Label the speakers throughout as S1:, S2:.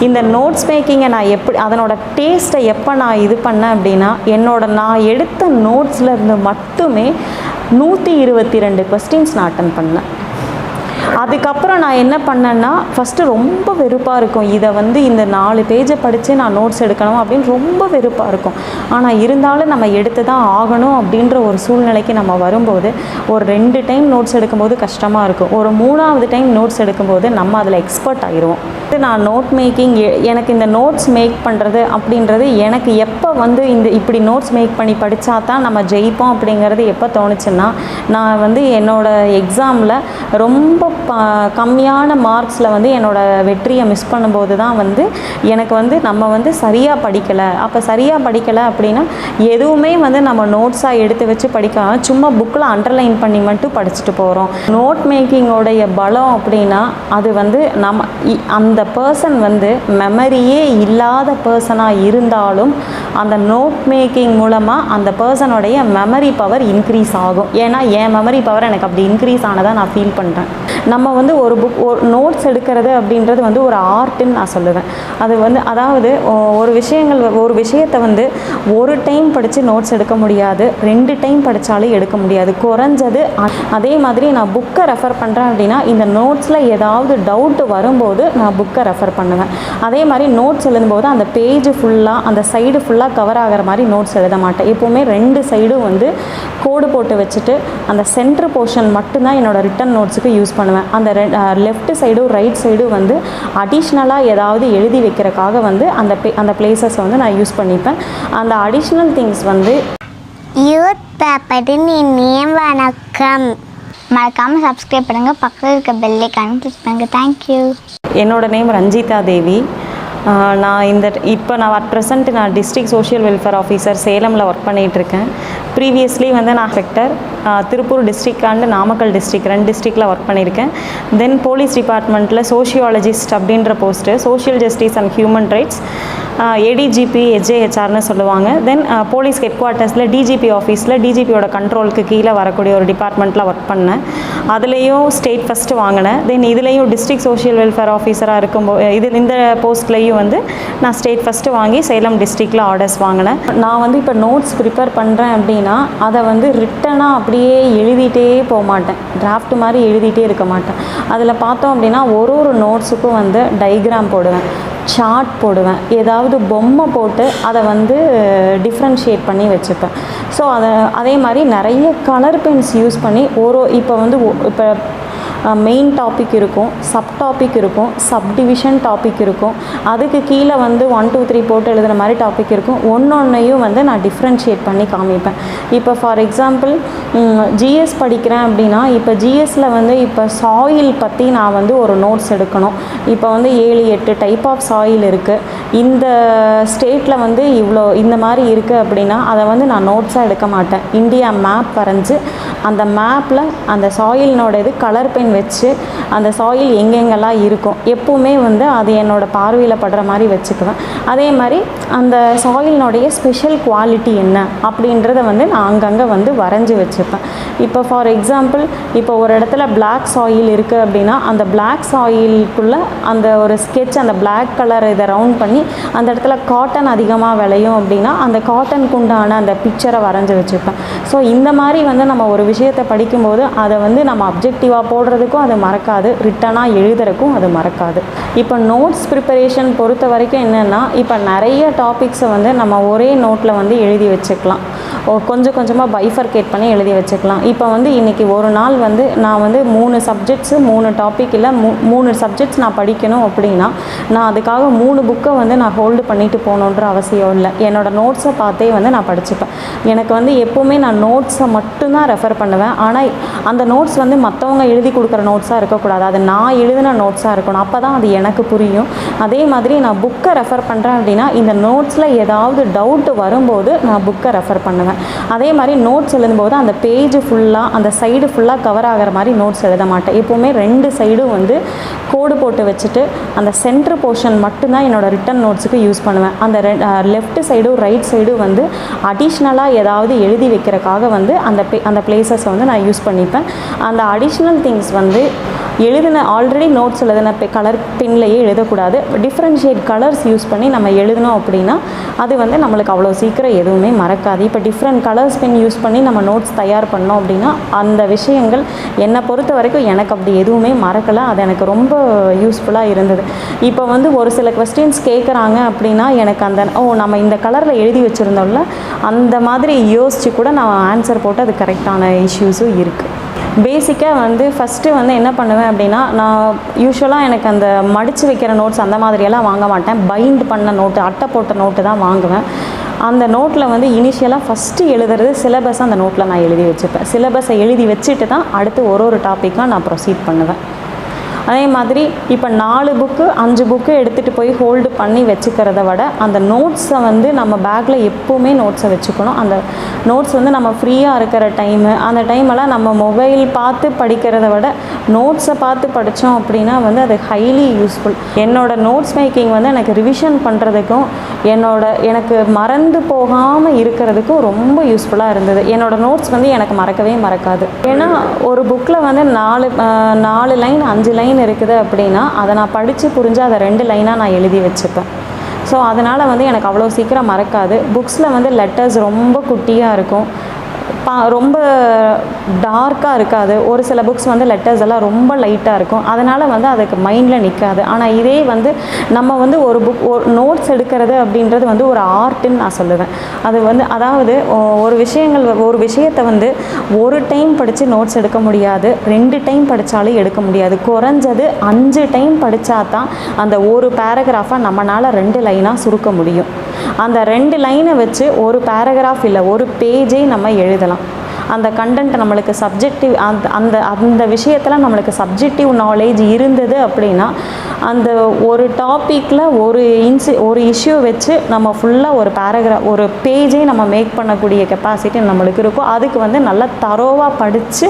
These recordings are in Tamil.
S1: இந்த நோட்ஸ் மேக்கிங்கை நான் எப்படி அதனோட டேஸ்ட்டை எப்போ நான் இது பண்ணேன் அப்படின்னா, நான் எடுத்த நோட்ஸில் இருந்து மட்டுமே 122 கொஸ்டின்ஸ் நான் அட்டன் பண்ணேன். அதுக்கப்புறம் நான் என்ன பண்ணேன்னா, ஃபஸ்ட்டு ரொம்ப வெறுப்பாக இருக்கும். இதை இந்த 4 பேஜை படித்து நான் நோட்ஸ் எடுக்கணும் அப்படின்னு ரொம்ப வெறுப்பாக இருக்கும். ஆனால் இருந்தாலும் நம்ம எடுத்து தான் ஆகணும் அப்படின்ற ஒரு சூழ்நிலைக்கு நம்ம வரும்போது, ஒரு 2 டைம் நோட்ஸ் எடுக்கும்போது கஷ்டமாக இருக்கும். ஒரு 3ஆவது டைம் நோட்ஸ் எடுக்கும்போது நம்ம அதில் எக்ஸ்பர்ட் ஆகிடுவோம். நான் நோட் மேக்கிங் எனக்கு இந்த நோட்ஸ் மேக் பண்ணுறது அப்படின்றது எனக்கு எப்போ இப்படி நோட்ஸ் மேக் பண்ணி படித்தா தான் நம்ம ஜெயிப்போம் அப்படிங்கிறது எப்போ தோணுச்சுன்னா, நான் என்னோடய எக்ஸாமில் ரொம்ப கம்மியான மார்க்ஸில் என்னோடய வெற்றியை மிஸ் பண்ணும்போது தான் எனக்கு நம்ம சரியாக படிக்கலை. அப்போ சரியாக படிக்கலை அப்படின்னா எதுவுமே நம்ம நோட்ஸாக எடுத்து வச்சு படிக்காமல் சும்மா புக்கில் அண்டர்லைன் பண்ணி மட்டும் படிச்சுட்டு போகிறோம். நோட் மேக்கிங்கோடைய பலம் அப்படின்னா அது நம்ம அந்த பர்சன் மெமரியே இல்லாத பர்சனாக இருந்தாலும் அந்த நோட் மேக்கிங் மூலமாக அந்த பர்சனுடைய மெமரி பவர் இன்க்ரீஸ் ஆகும். ஏன்னா என் மெமரி பவர் எனக்கு அப்படி இன்க்ரீஸ் ஆனதாக நான் ஃபீல் பண்ணுறேன். நம்ம ஒரு நோட்ஸ் எடுக்கிறது அப்படின்றது ஒரு ஆர்ட்டுன்னு நான் சொல்லுவேன். அது அதாவது ஒரு விஷயத்தை ஒரு டைம் படித்து நோட்ஸ் எடுக்க முடியாது, 2 டைம் படித்தாலும் எடுக்க முடியாது குறைஞ்சது. அதே மாதிரி நான் புக்கை ரெஃபர் பண்ணுறேன் அப்படின்னா இந்த நோட்ஸில் ஏதாவது டவுட் வரும்போது நான் புக்கை ரெஃபர் பண்ணுவேன். அதே மாதிரி நோட்ஸ் எழுதும்போது அந்த பேஜ் ஃபுல்லாக அந்த சைடு ஃபுல்லாக கவர் ஆகிற மாதிரி நோட்ஸ் எழுத மாட்டேன். எப்போவுமே 2 சைடும் கோடு போட்டு வச்சுட்டு அந்த சென்டர் போர்ஷன் மட்டும்தான் என்னோடய ரிட்டன் நோட்ஸுக்கு யூஸ் பண்ணுவேன். அந்த லெஃப்ட் சைடும் ரைட் சைடும் அடிஷ்னலாக ஏதாவது எழுதி வைக்கிறதுக்காக அந்த பிளேசஸை நான் யூஸ் பண்ணிப்பேன். அந்த அடிஷ்னல் திங்ஸ்
S2: யூத் பேப்பரின் நேம் வணக்கம். மறக்காமல் சப்ஸ்கிரைப் பண்ணுங்கள், பக்கத்தில் இருக்க பெல் ஐகானை கிளிக் பண்ணுங்கள். தேங்க்யூ.
S1: என்னோடய நேம் ரஞ்சிதா தேவி. நான் அட் ப்ரெசண்ட் நான் டிஸ்ட்ரிக்ட் சோஷியல் வெல்ஃபேர் ஆஃபீஸர் சேலமில் ஒர்க் பண்ணிகிட்ருக்கேன். ப்ரீவியஸ்லி நான் sector Tiruppur district and Namakkal district 2 டிஸ்ட்ரிக்டில் ஒர்க் பண்ணியிருக்கேன். தென் போலீஸ் டிபார்ட்மெண்ட்டில் சோஷியாலஜிஸ்ட் அப்படின்ற post, social justice and human rights ADGP HJHRன்னு சொல்லுவாங்க. தென் போலீஸ் ஹெட் குவார்ட்டர்ஸில் டிஜிபி ஆஃபீஸில் டிஜிபியோட கண்ட்ரோலுக்கு கீழே வரக்கூடிய ஒரு டிபார்ட்மெண்ட்டில் ஒர்க் பண்ணேன். அதுலேயும் ஸ்டேட் ஃபஸ்ட்டு வாங்கினேன். தென் இதுலேயும் டிஸ்ட்ரிக்ட் சோஷியல் வெல்ஃபேர் ஆஃபீஸராக இருக்கும்போது இந்த போஸ்ட்லேயும் நான் ஸ்டேட் ஃபஸ்ட்டு வாங்கி சேலம் டிஸ்ட்ரிக்டில் ஆர்டர்ஸ் வாங்கினேன். நான் இப்போ நோட்ஸ் ப்ரிப்பேர் பண்ணுறேன் அப்படின்னா அதை ரிட்டனாக அப்படியே எழுதிட்டே போக மாட்டேன், டிராஃப்ட் மாதிரி எழுதிட்டே இருக்க மாட்டேன். அதில் பார்த்தோம் அப்படின்னா ஒரு நோட்ஸுக்கும் டயக்ராம் போடுவேன், சார்ட் போடுவேன், ஏதாவது பொம்மை போட்டு அதை டிஃப்ரென்ஷியேட் பண்ணி வச்சுப்பேன். ஸோ அதே மாதிரி நிறைய கலர் பென்ஸ் யூஸ் பண்ணி இப்போ மெயின் டாபிக் இருக்கும், சப் டாபிக் இருக்கும், சப் டிவிஷன் டாபிக் இருக்கும், அதுக்கு கீழே 1 2 3 போட்டு எழுதுகிற மாதிரி டாபிக் இருக்கும். ஒன்றையும் நான் டிஃப்ரென்ஷியேட் பண்ணி காமிப்பேன். இப்போ ஃபார் எக்ஸாம்பிள் ஜிஎஸ் படிக்கிறேன் அப்படின்னா இப்போ ஜிஎஸ்சில் இப்போ சாயில் பற்றி நான் ஒரு நோட்ஸ் எடுக்கணும். இப்போ 7 8 டைப் ஆஃப் சாயில் இருக்குது. இந்த ஸ்டேட்டில் இவ்வளோ இந்த மாதிரி இருக்குது அப்படின்னா அதை நான் நோட்ஸாக எடுக்க மாட்டேன். இந்தியா மேப் வரைஞ்சி அந்த மேப்பில் அந்த சாயிலினோட கலர் பென் வச்சு அந்த சாயில் எங்கெங்கெல்லாம் இருக்கும் எப்போவுமே அது என்னோடய பார்வையில் படுற மாதிரி வச்சுக்குவேன். அதே மாதிரி அந்த சாயிலினுடைய ஸ்பெஷல் குவாலிட்டி என்ன அப்படின்றத நான் அங்கங்கே வரைஞ்சி வச்சுப்பேன். இப்போ ஃபார் எக்ஸாம்பிள் இப்போ ஒரு இடத்துல பிளாக் சாயில் இருக்குது அப்படின்னா அந்த பிளாக் சாயிலுக்குள்ளே அந்த ஒரு ஸ்கெட்ச் அந்த பிளாக் கலர் இதை ரவுண்ட் பண்ணி அந்த இடத்துல காட்டன் அதிகமாக விளையும் அப்படின்னா அந்த காட்டனுக்கு உண்டான அந்த பிக்சரை வரைஞ்சி வச்சுப்பேன். ஸோ இந்த மாதிரி நம்ம ஒரு விஷயத்தை படிக்கும்போது அதை நம்ம அப்ஜெக்டிவாக போடுறதுக்கும் அது மறக்காது, ரிட்டனாக எழுதுறதுக்கும் அது மறக்காது. இப்போ நோட்ஸ் ப்ரிப்பரேஷன் பொறுத்த வரைக்கும் என்னென்னா இப்போ நிறைய டாபிக்ஸை நம்ம ஒரே நோட்டில் எழுதி வச்சுக்கலாம், கொஞ்சம் கொஞ்சமாக பைஃபர்கேட் பண்ணி எழுதி வச்சுக்கலாம். இப்போ இன்றைக்கி ஒரு நாள் நான் 3 சப்ஜெக்ட்ஸு 3 டாபிக் இல்லை 3 சப்ஜெக்ட்ஸ் நான் படிக்கணும் அப்படின்னா நான் அதுக்காக 3 புக்கை நான் ஹோல்டு பண்ணிட்டு போகணுன்ற அவசியம் இல்லை. என்னோடய நோட்ஸை பார்த்தே நான் படிச்சுப்பேன். எனக்கு எப்போவுமே நான் நோட்ஸை மட்டும்தான் ரெஃபர் பண்ணுவேன். ஆனால் அந்த நோட்ஸ் மற்றவங்க எழுதி கொடுக்குற நோட்ஸாக இருக்கக்கூடாது, அது நான் எழுதின நோட்ஸாக இருக்கணும். அப்போ தான் அது எனக்கு புரியும். அதே மாதிரி நான் புக்கை ரெஃபர் பண்ணுறேன் அப்படின்னா இந்த நோட்ஸில் ஏதாவது டவுட் வரும்போது நான் புக்கை ரெஃபர் பண்ணுவேன். அதே மாதிரி நோட்ஸ் எழுதும்போது அந்த பேஜ் ஃபுல்லாக அந்த சைடு ஃபுல்லாக கவர் ஆகிற மாதிரி நோட்ஸ் எழுத மாட்டேன். எப்போவுமே 2 சைடும் கோடு போட்டு வச்சுட்டு அந்த சென்டர் போர்ஷன் மட்டும்தான் என்னோடய ரிட்டன் நோட்ஸுக்கு யூஸ் பண்ணுவேன். அந்த லெஃப்ட் சைடும் ரைட் சைடும் அடிஷ்னலாக ஏதாவது எழுதி வைக்கிறதுக்காக அந்த பிளேசஸை நான் யூஸ் பண்ணிப்பேன். அந்த அடிஷ்னல் திங்ஸ் எழுதின ஆல்ரெடி நோட்ஸ் எழுதின கலர் பென்லேயே எழுதக்கூடாது. டிஃப்ரென்ஷியேட் கலர்ஸ் யூஸ் பண்ணி நம்ம எழுதினோம் அப்படின்னா அது வந்து நம்மளுக்கு அவ்வளோ சீக்கிரம் எதுவுமே மறக்காது. இப்போ டிஃப்ரெண்ட் கலர்ஸ் பென் யூஸ் பண்ணி நம்ம நோட்ஸ் தயார் பண்ணோம் அப்படின்னா அந்த விஷயங்கள் என்னை பொறுத்த வரைக்கும் எனக்கு அப்படி எதுவுமே மறக்கலை. அது எனக்கு ரொம்ப யூஸ்ஃபுல்லாக இருந்தது. இப்போ வந்து ஒரு சில கொஸ்டின்ஸ் கேட்குறாங்க அப்படின்னா எனக்கு அந்த நம்ம இந்த கலரில் எழுதி வச்சுருந்தோம்ல அந்த மாதிரி யோசித்து கூட நான் ஆன்சர் போட்டு அது கரெக்டான இஷ்யூஸும் இருக்குது. பேசிக்காக வந்து ஃபஸ்ட்டு வந்து என்ன பண்ணுவேன் அப்படின்னா, நான் யூஸ்வலாக எனக்கு அந்த மடித்து வைக்கிற நோட்ஸ் அந்த மாதிரியெல்லாம் வாங்க மாட்டேன். பைண்ட் பண்ண நோட்டு, அட்டை போட்ட நோட்டு தான் வாங்குவேன். அந்த நோட்டில் வந்து இனிஷியலாக ஃபஸ்ட்டு எழுதுறது சிலபஸை அந்த நோட்டில் நான் எழுதி வச்சுப்பேன். சிலபஸை எழுதி வச்சுட்டு தான் அடுத்து ஒரு டாப்பிக்காக நான் ப்ரொசீட் பண்ணுவேன். அதே மாதிரி இப்போ 4 புக்கு 5 புக்கு எடுத்துகிட்டு போய் ஹோல்டு பண்ணி வச்சுக்கிறத விட அந்த நோட்ஸை வந்து நம்ம பேக்கில் எப்போவுமே நோட்ஸை வச்சுக்கணும். அந்த நோட்ஸ் வந்து நம்ம ஃப்ரீயாக இருக்கிற டைமு, அந்த டைமெல்லாம் நம்ம மொபைல் பார்த்து படிக்கிறத விட நோட்ஸை பார்த்து படித்தோம் அப்படின்னா வந்து அது ஹைலி யூஸ்ஃபுல். என்னோடய நோட்ஸ் மேக்கிங் வந்து எனக்கு ரிவிஷன் பண்ணுறதுக்கும் எனக்கு மறந்து போகாமல் இருக்கிறதுக்கும் ரொம்ப யூஸ்ஃபுல்லாக இருந்தது. என்னோடய நோட்ஸ் வந்து எனக்கு மறக்கவே மறக்காது. ஏன்னா ஒரு புக்கில் வந்து 4 லைன் 5 லைன் இருக்குது அப்படின்னா அதை நான் படித்து புரிஞ்சு அதை 2 லைனாக நான் எழுதி வச்சுப்பேன். ஸோ அதனால் வந்து எனக்கு அவ்வளோ சீக்கிரம் மறக்காது. புக்ஸில் வந்து லெட்டர்ஸ் ரொம்ப குட்டியாக இருக்கும், ரொம்ப டார்க்காக இருக்காது. ஒரு சில புக்ஸ் வந்து லெட்டர்ஸ் எல்லாம் ரொம்ப லைட்டாக இருக்கும், அதனால் வந்து அதுக்கு மைண்டில் நிற்காது. ஆனால் இதே வந்து நம்ம வந்து ஒரு நோட்ஸ் எடுக்கிறது அப்படின்றது வந்து ஒரு ஆர்ட்டுன்னு நான் சொல்லுவேன். அது வந்து அதாவது ஒரு விஷயத்தை வந்து ஒரு டைம் படித்து நோட்ஸ் எடுக்க முடியாது, 2 டைம் படித்தாலும் எடுக்க முடியாது. குறைஞ்சது 5 டைம் படித்தா தான் அந்த ஒரு பேராகிராஃபை நம்மளால் 2 லைனாக சுருக்க முடியும். அந்த 2 லைனை வச்சு ஒரு பேராகிராஃப் இல்லை ஒரு பேஜே நம்ம எழுதலாம். அந்த கண்டென்ட் நம்மளுக்கு சப்ஜெக்டிவ் அந்த விஷயத்தில் நம்மளுக்கு சப்ஜெக்டிவ் நாலேஜ் இருந்தது அப்படின்னா அந்த ஒரு டாப்பிக்கில் ஒரு இஷ்யூ வச்சு நம்ம ஃபுல்லாக ஒரு பேஜே நம்ம மேக் பண்ணக்கூடிய கெப்பாசிட்டி நம்மளுக்கு இருக்கும். அதுக்கு வந்து நல்லா தரோவாக படித்து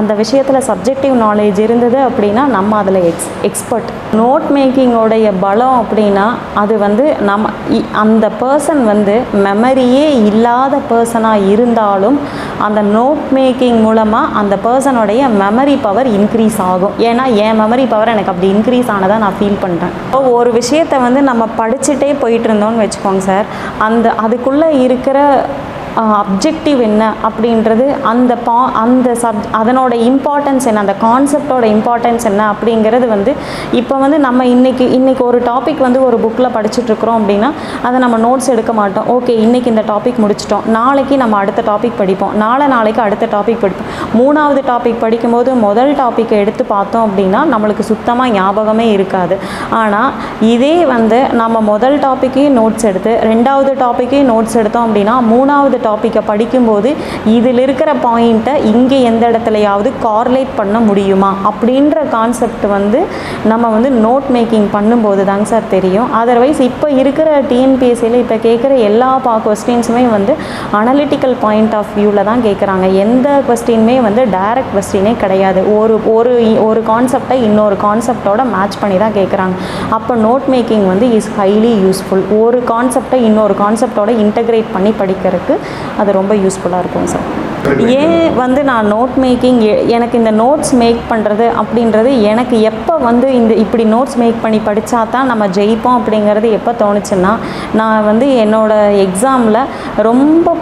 S1: அந்த விஷயத்தில் சப்ஜெக்டிவ் நாலேஜ் இருந்தது அப்படின்னா நம்ம அதில் எக்ஸ்பர்ட். நோட் மேக்கிங்கோடைய பலம் அப்படின்னா அது வந்து அந்த பர்சன் வந்து மெமரியே இல்லாத பர்சனாக இருந்தாலும் அந்த நோட் மேக்கிங் மூலமாக அந்த பர்சனுடைய மெமரி பவர் இன்க்ரீஸ் ஆகும். ஏன்னா என் மெமரி பவர் எனக்கு அப்படி இன்க்ரீஸ் ஆனதாக நான் ஃபீல் பண்ணுறேன். ஒரு விஷயத்தை வந்து நம்ம படிச்சுட்டே போயிட்டு இருந்தோம்னு வச்சுக்கோங்க சார், அதுக்குள்ளே இருக்கிற அப்ஜெக்டிவ் என்ன அப்படின்றது அதனோட இம்பார்ட்டன்ஸ் என்ன, அந்த கான்செப்டோட இம்பார்ட்டன்ஸ் என்ன அப்படிங்கிறது வந்து இப்போ வந்து நம்ம இன்றைக்கி ஒரு டாபிக் வந்து ஒரு புக்கில் படிச்சுட்ருக்குறோம் அப்படின்னா அதை நம்ம நோட்ஸ் எடுக்க மாட்டோம். ஓகே இன்றைக்கி இந்த டாபிக் முடிச்சிட்டோம், நாளைக்கு நம்ம அடுத்த டாபிக் படிப்போம், நாளைக்கு அடுத்த டாபிக் படிப்போம். 3வது டாபிக் படிக்கும்போது முதல் டாப்பிக்கை எடுத்து பார்த்தோம் அப்படின்னா நம்மளுக்கு சுத்தமாக ஞாபகமே இருக்காது. ஆனால் இதே வந்து நம்ம முதல் டாப்பிக்கையும் நோட்ஸ் எடுத்து 2வது டாப்பிக்கையும் நோட்ஸ் எடுத்தோம் அப்படின்னா 3வது டாப்பிக்கை படிக்கும்போது இதில் இருக்கிற பாயிண்ட்டை இங்கே எந்த இடத்துலையாவது கார்லேட் பண்ண முடியுமா அப்படின்ற கான்செப்ட் வந்து நம்ம வந்து நோட் மேக்கிங் பண்ணும்போது தாங்க சார் தெரியும். அதர்வைஸ் இப்போ இருக்கிற டிஎன்பிஎஸ்சியில் இப்போ கேட்குற எல்லா கொஸ்டின்ஸுமே வந்து அனலிட்டிக்கல் பாயிண்ட் ஆஃப் வியூவில் தான் கேட்குறாங்க. எந்த கொஸ்டினுமே வந்து டைரக்ட் கொஸ்டினே கிடையாது. ஒரு கான்செப்டை இன்னொரு கான்செப்டோட மேட்ச் பண்ணி தான் கேட்குறாங்க. அப்போ நோட் மேக்கிங் வந்து இஸ் ஹைலி யூஸ்ஃபுல். ஒரு கான்செப்டை இன்னொரு கான்செப்டோட இன்டகிரேட் பண்ணி படிக்கிறதுக்கு அது ரொம்ப யூஸ்ஃபுல்லாக இருக்கும் சார். ஏன் வந்து நான் நோட் மேக்கிங் எனக்கு இந்த நோட்ஸ் மேக் பண்ணுறது அப்படின்றது எனக்கு எப்போ வந்து இப்படி நோட்ஸ் மேக் பண்ணி படித்தா தான் நம்ம ஜெயிப்போம் அப்படிங்கிறது எப்போ தோணுச்சுன்னா, நான் வந்து என்னோடய எக்ஸாமில் ரொம்ப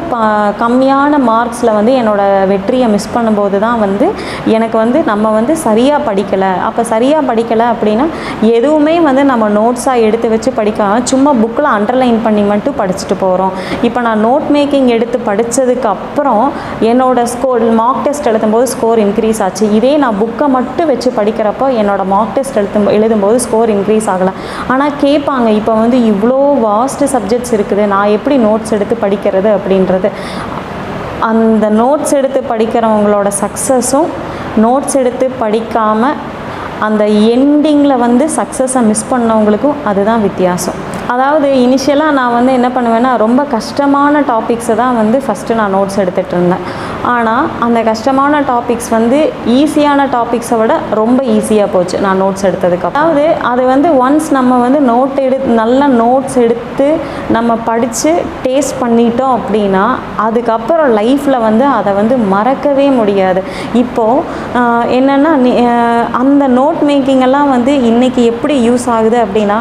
S1: கம்மியான மார்க்ஸில் வந்து என்னோடய வெற்றியை மிஸ் பண்ணும்போது தான் வந்து எனக்கு வந்து நம்ம வந்து சரியாக படிக்கலை. அப்போ சரியாக படிக்கலை அப்படின்னா எதுவுமே வந்து நம்ம நோட்ஸாக எடுத்து வச்சு படிக்காமல் சும்மா புக்கில் அண்டர்லைன் பண்ணி மட்டும் படிச்சுட்டு போகிறோம். இப்போ நான் நோட் மேக்கிங் எடுத்து படித்ததுக்கு அப்புறம் என்னோட ஸ்கோர் மார்க் டெஸ்ட் எழுதும்போது ஸ்கோர் இன்க்ரீஸ் ஆச்சு. இதே நான் புக்கை மட்டும் வச்சு படிக்கிறப்போ என்னோடய மார்க் டெஸ்ட் எழுதும்போது ஸ்கோர் இன்க்ரீஸ் ஆகலை. ஆனால் கேட்பாங்க இப்போ வந்து இவ்வளோ வாஸ்ட் சப்ஜெக்ட்ஸ் இருக்குது, நான் எப்படி நோட்ஸ் எடுத்து படிக்கிறது அப்படின்றது. அந்த நோட்ஸ் எடுத்து படிக்கிறவங்களோட சக்ஸஸும் நோட்ஸ் எடுத்து படிக்காமல் அந்த எண்டிங்கில் வந்து சக்ஸஸை மிஸ் பண்ணவங்களுக்கும் அதுதான் வித்தியாசம். அதாவது இனிஷியலாக நான் வந்து என்ன பண்ணுவேன்னா ரொம்ப கஷ்டமான டாபிக்ஸை தான் வந்து ஃபஸ்ட்டு நான் நோட்ஸ் எடுத்துகிட்டு இருந்தேன். ஆனால் அந்த கஷ்டமான டாபிக்ஸ் வந்து ஈஸியான டாபிக்ஸை விட ரொம்ப ஈஸியாக போச்சு நான் நோட்ஸ் எடுத்ததுக்கு. அதாவது அது வந்து ஒன்ஸ் நம்ம வந்து நல்ல நோட்ஸ் எடுத்து நம்ம படித்து டேஸ்ட் பண்ணிட்டோம் அப்படின்னா அதுக்கப்புறம் லைஃப்பில் வந்து அதை வந்து மறக்கவே முடியாது. இப்போது என்னென்னா அந்த நோட் மேக்கிங் எல்லாம் வந்து இன்றைக்கி எப்படி யூஸ் ஆகுது அப்படின்னா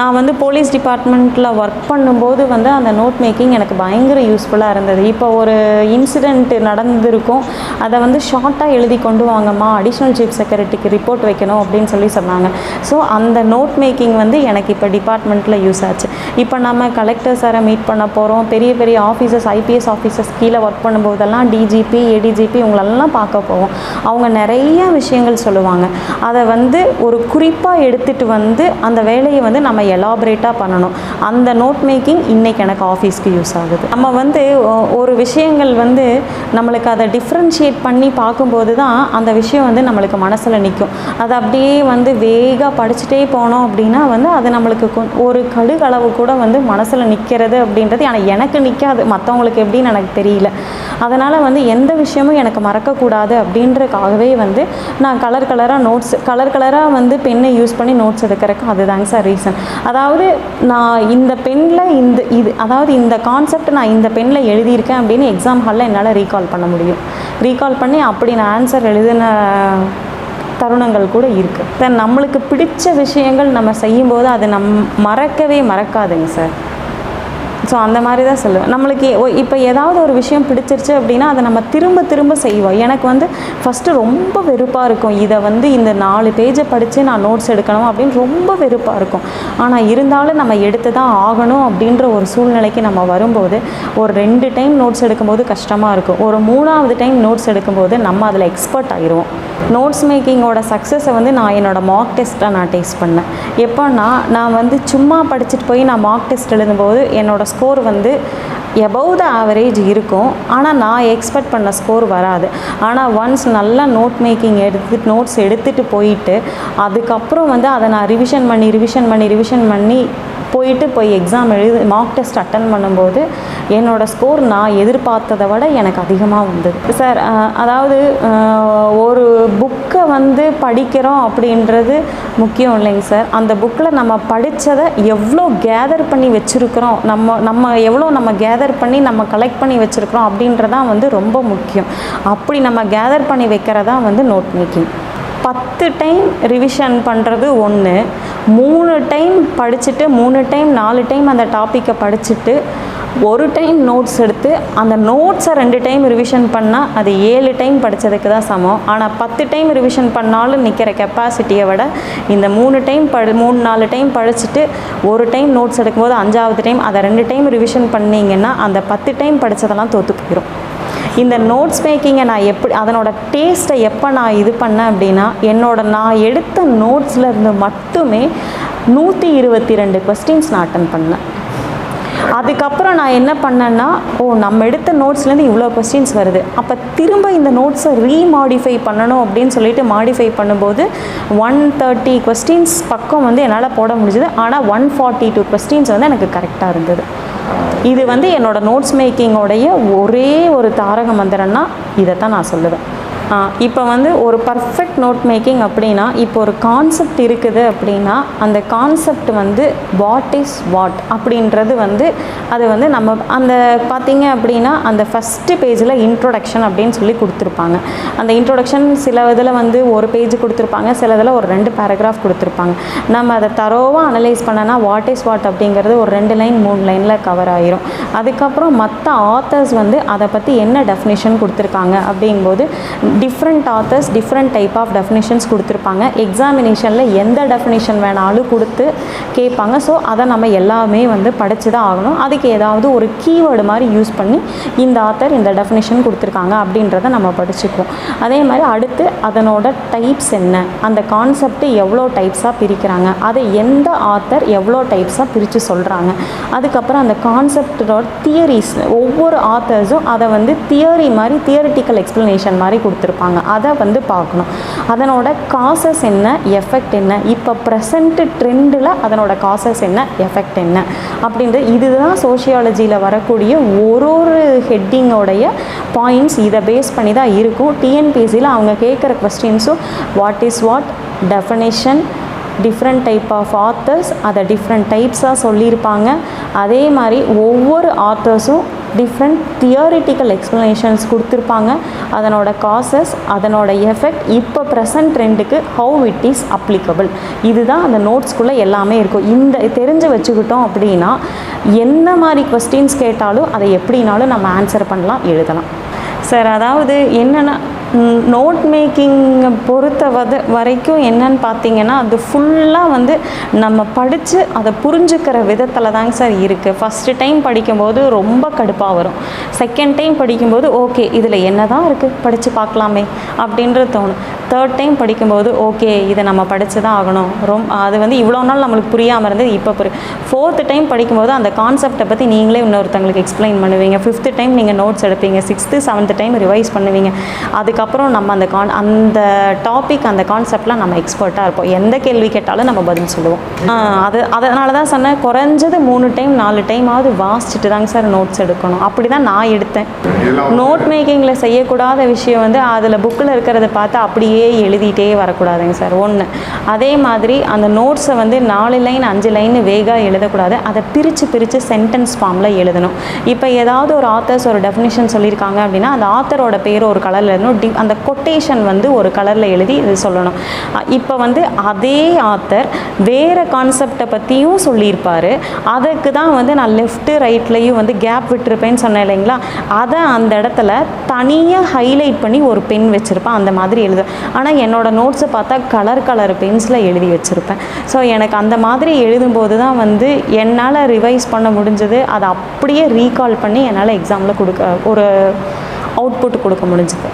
S1: நான் வந்து போலீஸ் டிபார்ட்மெண்ட்டில் ஒர்க் பண்ணும்போது வந்து அந்த நோட் மேக்கிங் எனக்கு பயங்கர யூஸ்ஃபுல்லாக இருந்தது. இப்போ ஒரு இன்சிடெண்ட் நடந்திருக்கும், அதை வந்து ஷார்ட்டாக எழுதி கொண்டு வாங்கம்மா, அடிஷ்னல் சீஃப் செக்ரட்டரிக்கு ரிப்போர்ட் வைக்கணும் அப்படின்னு சொன்னாங்க. ஸோ அந்த நோட் மேக்கிங் வந்து எனக்கு இப்போ டிபார்ட்மெண்ட்டில் யூஸ் ஆச்சு. இப்போ நம்ம கலெக்டர் சாரை மீட் பண்ண போகிறோம், பெரிய பெரிய ஆஃபீஸர்ஸ், ஐபிஎஸ் ஆஃபீஸர்ஸ் கீழே ஒர்க் பண்ணும்போதெல்லாம் டிஜிபி, ஏடிஜிபி இவங்களெல்லாம் பார்க்க போவோம். அவங்க நிறைய விஷயங்கள் சொல்லுவாங்க. அதை வந்து ஒரு குறிப்பாக எடுத்துகிட்டு வந்து அந்த வேலையை வந்து நம்ம எலாபரேட்டாக பண்ணணும். அந்த நோட் மேக்கிங் இன்றைக்கி எனக்கு ஆஃபீஸ்க்கு யூஸ் ஆகுது. நம்ம வந்து ஒரு விஷயங்கள் வந்து நம்மளுக்கு அதை டிஃப்ரென்ஷியேட் பண்ணி பார்க்கும்போது தான் அந்த விஷயம் வந்து நம்மளுக்கு மனசில் நிற்கும். அதை அப்படியே வந்து வேகாக படிச்சுட்டே போனோம் அப்படின்னா வந்து அது நம்மளுக்கு ஒரு கடுகளவு கூட வந்து மனசில் நிற்கிறது அப்படின்றது ஆனால் எனக்கு நிற்காது, மற்றவங்களுக்கு எப்படின்னு எனக்கு தெரியல. அதனால் வந்து எந்த விஷயமும் எனக்கு மறக்கக்கூடாது அப்படின்றதுக்காகவே வந்து நான் கலர் கலராக வந்து பெண்ணை யூஸ் பண்ணி நோட்ஸ் எடுக்கிறதுக்கு அதுதாங்க சார் ரீசன். அதாவது நான் இந்த பெண்ணில் அதாவது இந்த கான்செப்ட் நான் இந்த பெண்ணில் எழுதியிருக்கேன் அப்படின்னு எக்ஸாம் ஹாலில் என்னால் ரீகால் பண்ண முடியும். ரீகால் பண்ணி அப்படி நான் ஆன்சர் எழுதின தருணங்கள் கூட இருக்குது. நம்மளுக்கு பிடிச்ச விஷயங்கள் நம்ம செய்யும்போது அது மறக்காதுங்க சார். ஸோ அந்த மாதிரி தான் சொல்லுவேன். நம்மளுக்கு இப்போ ஏதாவது ஒரு விஷயம் பிடிச்சிருச்சு அப்படின்னா அதை நம்ம திரும்ப செய்வோம். எனக்கு வந்து ஃபஸ்ட்டு ரொம்ப வெறுப்பாக இருக்கும், இதை வந்து இந்த 4 பேஜை படித்து நான் நோட்ஸ் எடுக்கணும் அப்படின்னு ரொம்ப வெறுப்பாக இருக்கும். ஆனால் இருந்தாலும் நம்ம எடுத்து தான் ஆகணும் அப்படின்ற ஒரு சூழ்நிலைக்கு நம்ம வரும்போது ஒரு 2 டைம் நோட்ஸ் எடுக்கும்போது கஷ்டமாக இருக்கும், ஒரு 3ஆவது டைம் நோட்ஸ் எடுக்கும்போது நம்ம அதில் எக்ஸ்பர்ட் ஆயிடுவோம். நோட்ஸ் மேக்கிங்கோட சக்ஸஸை வந்து நான் என்னோடய மார்க் டெஸ்ட்டாக நான் டேஸ்ட் பண்ணேன். எப்போன்னா நான் வந்து சும்மா படிச்சுட்டு போய் நான் மார்க் டெஸ்ட் எழுதும்போது என்னோடய ஸ்கோர் வந்து எபவ் த ஆவரேஜ் இருக்கும், ஆனால் நான் எக்ஸ்பெக்ட் பண்ண ஸ்கோர் வராது. ஆனால் ஒன்ஸ் நல்லா நோட்ஸ் எடுத்துகிட்டு போயிட்டு அதுக்கப்புறம் வந்து அதை நான் ரிவிஷன் பண்ணி போய் எக்ஸாம் மார்க் டெஸ்ட் அட்டன் பண்ணும்போது என்னோடய ஸ்கோர் நான் எதிர்பார்த்ததை விட எனக்கு அதிகமாக வந்தது சார். அதாவது ஒரு புக்கை வந்து படிக்கிறோம் அப்படின்றது முக்கியம் இல்லைங்க சார். அந்த புக்கில் நம்ம படித்ததை எவ்வளோ கேதர் பண்ணி வச்சுருக்கிறோம், நம்ம எவ்வளோ கேதர் பண்ணி நம்ம கலெக்ட் பண்ணி வச்சுருக்கிறோம் அப்படின்றதான் வந்து ரொம்ப முக்கியம். அப்படி நம்ம கேதர் பண்ணி வைக்கிறதா வந்து நோட் மேக்கிங். 10 டைம் ரிவிஷன் பண்ணுறது ஒன்று, 3 டைம் படிச்சுட்டு 3 டைம் 4 டைம் அந்த டாப்பிக்கை படிச்சுட்டு 1 டைம் நோட்ஸ் எடுத்து அந்த நோட்ஸை 2 டைம் ரிவிஷன் பண்ணால் அது 7 டைம் படித்ததுக்கு தான் சமம். ஆனால் 10 டைம் ரிவிஷன் பண்ணாலும் நிற்கிற கெப்பாசிட்டியை விட இந்த 3-4 டைம் படிச்சுட்டு 1 டைம் நோட்ஸ் எடுக்கும்போது 5ஆவது டைம் அதை 2 டைம் ரிவிஷன் பண்ணிங்கன்னா அந்த 10 டைம் படித்ததெல்லாம் தோற்று போயிடும். இந்த நோட்ஸ் மேக்கிங்கை நான் அதனோட டேஸ்ட்டை எப்போ நான் இது பண்ணேன் அப்படின்னா நான் எடுத்த நோட்ஸில் இருந்து மட்டுமே 122 கொஸ்டின்ஸ் நான் அட்டன் பண்ணேன். அதுக்கப்புறம் நான் என்ன பண்ணேன்னா நம்ம எடுத்த நோட்ஸ்லேருந்து இவ்வளோ கொஸ்டின்ஸ் வருது, அப்போ திரும்ப இந்த நோட்ஸை ரீமாடிஃபை பண்ணணும் அப்படின்னு சொல்லிட்டு மாடிஃபை பண்ணும்போது 130 கொஸ்டின்ஸ் பக்கம் வந்து என்னால் போட முடிஞ்சுது. ஆனால் 142 கொஸ்டின்ஸ் வந்து எனக்கு கரெக்டாக இருந்தது. இது வந்து என்னோடய நோட்ஸ் மேக்கிங்கோடைய ஒரே ஒரு தாரக மந்திரம்னா இதை தான் நான் சொல்லுவேன். இப்போ வந்து ஒரு பர்ஃபெக்ட் நோட் மேக்கிங் அப்படின்னா இப்போ ஒரு கான்செப்ட் இருக்குது அப்படின்னா அந்த கான்செப்ட் வந்து வாட் இஸ் வாட் அப்படின்றது வந்து அது வந்து நம்ம அந்த பார்த்திங்க அப்படின்னா அந்த ஃபஸ்ட்டு பேஜில் இன்ட்ரோடக்ஷன் அப்படின்னு சொல்லி கொடுத்துருப்பாங்க. அந்த இன்ட்ரோடக்ஷன் சில இதில் வந்து ஒரு பேஜ் கொடுத்துருப்பாங்க, சில இதில் ஒரு 2 பேராகிராஃப் கொடுத்துருப்பாங்க. நம்ம அதை தரோவாக அனலைஸ் பண்ணனா வாட் இஸ் வாட் அப்படிங்கிறது ஒரு 2 லைன் 3 லைனில் கவர் ஆகிரும். அதுக்கப்புறம் மற்ற ஆத்தர்ஸ் வந்து அதை பற்றி என்ன டெஃபினேஷன் கொடுத்துருக்காங்க அப்படிங்கும்போது different authors different type of definitions கொடுத்துருப்பாங்க. எக்ஸாமினேஷனில் எந்த டெஃபினேஷன் வேணாலும் கொடுத்து கேட்பாங்க. ஸோ அதை நம்ம எல்லாமே வந்து படித்து தான் ஆகணும். அதுக்கு ஏதாவது ஒரு கீவேர்டு மாதிரி யூஸ் பண்ணி இந்த ஆத்தர் இந்த டெஃபினேஷன் கொடுத்துருக்காங்க அப்படின்றத நம்ம படிச்சுக்குவோம். அதே மாதிரி அடுத்து அதனோட டைப்ஸ் என்ன, அந்த கான்செப்ட் எவ்வளோ டைப்ஸாக பிரிக்கிறாங்க, அதை எந்த ஆத்தர் எவ்வளோ டைப்ஸாக பிரித்து சொல்கிறாங்க. அதுக்கப்புறம் அந்த கான்செப்டோட தியரிஸ் ஒவ்வொரு ஆத்தர்ஸும் அதை வந்து தியரி மாதிரி தியரிட்டிக்கல் எக்ஸ்ப்ளனேஷன் மாதிரி கொடுத்துருக்காங்க. கொடுத்துருப்பாங்க, அதை வந்து பார்க்கணும். அதனோட காசஸ் என்ன, எஃபெக்ட் என்ன, இப்போ ப்ரெசண்ட்டு ட்ரெண்டில் அதனோட காசஸ் என்ன, எஃபெக்ட் என்ன அப்படின்றது. இதுதான் சோஷியாலஜியில் வரக்கூடிய ஒரு ஹெட்டிங்கோடைய பாயிண்ட்ஸ். இதை பேஸ் பண்ணி தான் இருக்கும். டிஎன்பிஎஸ்சியில் அவங்க கேட்குற கொஸ்டின்ஸும் what is what, definition, different type of authors, அதை டிஃப்ரெண்ட் டைப்ஸாக சொல்லியிருப்பாங்க. அதே மாதிரி ஒவ்வொரு ஆத்தர்ஸும் டிஃப்ரெண்ட் தியரிட்டிக்கல் எக்ஸ்ப்ளனேஷன்ஸ் கொடுத்துருப்பாங்க. அதனோட காசஸ், அதனோட எஃபெக்ட், இப்போ ப்ரெசன்ட் ட்ரெண்டுக்கு ஹவு இட் இஸ் அப்ளிகபிள், இதுதான் அந்த நோட்ஸ்குள்ளே எல்லாமே இருக்கும். இந்த தெரிஞ்சு வச்சுக்கிட்டோம் அப்படின்னா எந்த மாதிரி கொஸ்டின்ஸ் கேட்டாலும் அதை எப்படினாலும் நம்ம ஆன்சர் பண்ணலாம், எழுதலாம். சார், அதாவது என்னென்னா நோட் மேக்கிங்கை பொறுத்த வரைக்கும் என்னன்னு பார்த்தீங்கன்னா அது ஃபுல்லாக வந்து நம்ம படித்து அதை புரிஞ்சுக்கிற விதத்தில் தாங்க சார் இருக்குது. ஃபஸ்ட்டு டைம் படிக்கும்போது ரொம்ப கடுப்பாக வரும். செகண்ட் டைம் படிக்கும்போது ஓகே இதில் என்ன தான் இருக்குது, படித்து பார்க்கலாமே அப்படின்றது தோணும். தேர்ட் டைம் படிக்கும்போது ஓகே இதை நம்ம படித்து தான் ஆகணும், அது வந்து இவ்வளோ நாள் நம்மளுக்கு புரியாமல் இருந்தது இப்போ புரியும். ஃபோர்த்து டைம் படிக்கும்போது அந்த கான்செப்டை பற்றி நீங்களே இன்னொருத்தங்களுக்கு எக்ஸ்பிளைன் பண்ணுவீங்க. ஃபிஃப்த்து டைம் நீங்கள் நோட்ஸ் எடுப்பீங்க. சிக்ஸ்த்து செவன்த்து டைம் ரிவைஸ் பண்ணுவீங்க. அதுக்கப்புறம் நம்ம அந்த டாபிக், அந்த கான்செப்ட்லாம் நம்ம எக்ஸ்பர்ட்டாக இருப்போம். எந்த கேள்வி கேட்டாலும் நம்ம பதில் சொல்லுவோம். அதனால தான் சொன்னேன், குறைஞ்சது 3 டைம் 4 டைமாவது வாசிச்சுட்டு தாங்க சார் நோட்ஸ் எடுக்கணும். அப்படி தான் நான் எடுத்தேன். நோட் மேக்கிங்கில் செய்யக்கூடாத விஷயம் வந்து அதில் புக்கில் இருக்கிறத பார்த்து அப்படியே எழுதிட்டே வரக்கூடாதுங்க சார், ஒன்று. அதே மாதிரி அந்த நோட்ஸை வந்து 4 லைன் 5 லைன் வேகாக எழுதக்கூடாது. அதை பிரித்து சென்டென்ஸ் ஃபார்மில் எழுதணும். இப்போ ஏதாவது ஒரு ஆத்தர்ஸ் ஒரு டெஃபினிஷன் சொல்லியிருக்காங்க அப்படின்னா அந்த ஆத்தரோட பேர் ஒரு கலரில் எழுதணும், அந்த கொட்டேஷன் வந்து ஒரு கலரில் எழுதி இது சொல்லணும். இப்போ வந்து அதே ஆத்தர் வேறு கான்செப்டை பற்றியும் சொல்லியிருப்பார். அதுக்கு தான் வந்து நான் லெஃப்ட்டு ரைட்லேயும் வந்து கேப் விட்டுருப்பேன்னு சொன்னேன் இல்லைங்களா, அதை அந்த இடத்துல தனியாக ஹைலைட் பண்ணி ஒரு பென் வச்சுருப்பேன். அந்த மாதிரி எழுது. ஆனால் என்னோடய நோட்ஸை பார்த்தா கலர் பென்ஸில் எழுதி வச்சுருப்பேன். ஸோ எனக்கு அந்த மாதிரி எழுதும்போது தான் வந்து என்னால் ரிவைஸ் பண்ண முடிஞ்சது. அதை அப்படியே ரீகால் பண்ணி என்னால் எக்ஸாமில் ஒரு அவுட்புட் கொடுக்க முடிஞ்சுது.